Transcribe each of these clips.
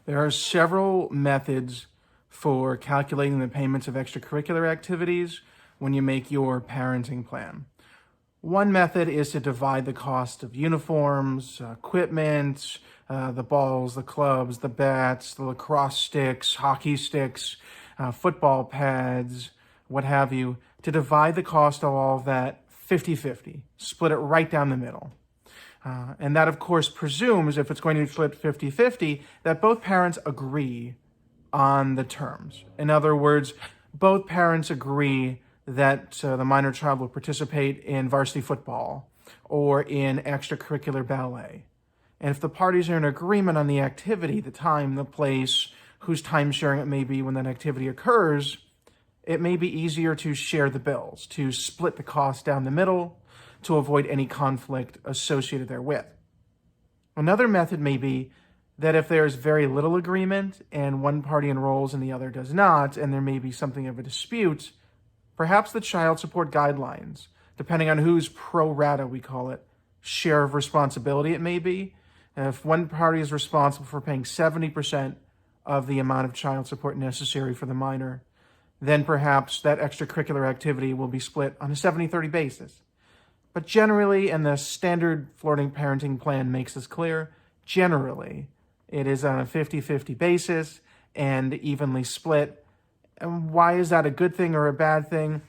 There are several methods for calculating the payments of extracurricular activities when you make your parenting plan. One method is to divide the cost of uniforms, equipment, the balls, the clubs, the bats, the lacrosse sticks, hockey sticks, football pads, what have you, to divide the cost of all of that 50-50, split it right down the middle. And that, of course, presumes, if it's going to be split 50-50, that both parents agree on the terms. In other words, both parents agree that the minor child will participate in varsity football or in extracurricular ballet. And if the parties are in agreement on the activity, the time, the place, whose time sharing it may be when that activity occurs, it may be easier to share the bills, to split the cost down the middle, to avoid any conflict associated therewith. Another method may be that if there's very little agreement and one party enrolls and the other does not, and there may be something of a dispute, perhaps the child support guidelines, depending on whose pro rata, we call it, share of responsibility it may be. If one party is responsible for paying 70% of the amount of child support necessary for the minor, then perhaps that extracurricular activity will be split on a 70-30 basis. But generally, and the standard Flirting Parenting Plan makes this clear, generally, it is on a 50-50 basis and evenly split. And why is that a good thing or a bad thing?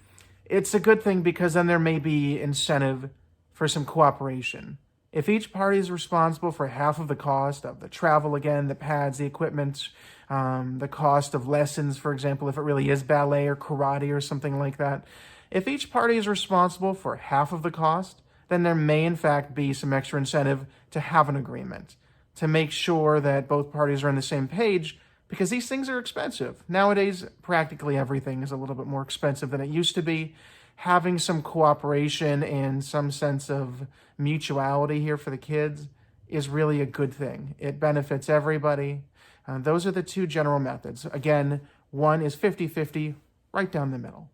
It's a good thing because then there may be incentive for some cooperation. If each party is responsible for half of the cost of the travel, again, the pads, the equipment, the cost of lessons, for example, if it really is ballet or karate or something like that, if each party is responsible for half of the cost, then there may in fact be some extra incentive to have an agreement, to make sure that both parties are on the same page, because these things are expensive. Nowadays, practically everything is a little bit more expensive than it used to be. Having some cooperation and some sense of mutuality here for the kids is really a good thing. It benefits everybody. Those are the two general methods. Again, one is 50-50, right down the middle.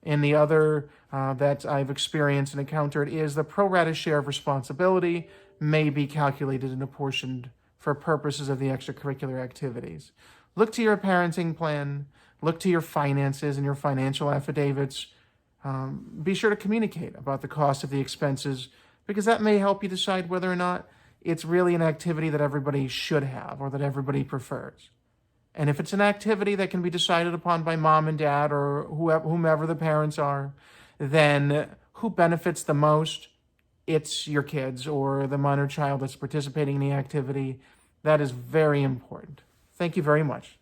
And the other that I've experienced and encountered is the pro rata share of responsibility may be calculated and apportioned for purposes of the extracurricular activities. Look to your parenting plan, look to your finances and your financial affidavits. Be sure to communicate about the cost of the expenses, because that may help you decide whether or not it's really an activity that everybody should have or that everybody prefers. And if it's an activity that can be decided upon by mom and dad or whomever the parents are, then who benefits the most? It's your kids or the minor child that's participating in the activity. That is very important. Thank you very much.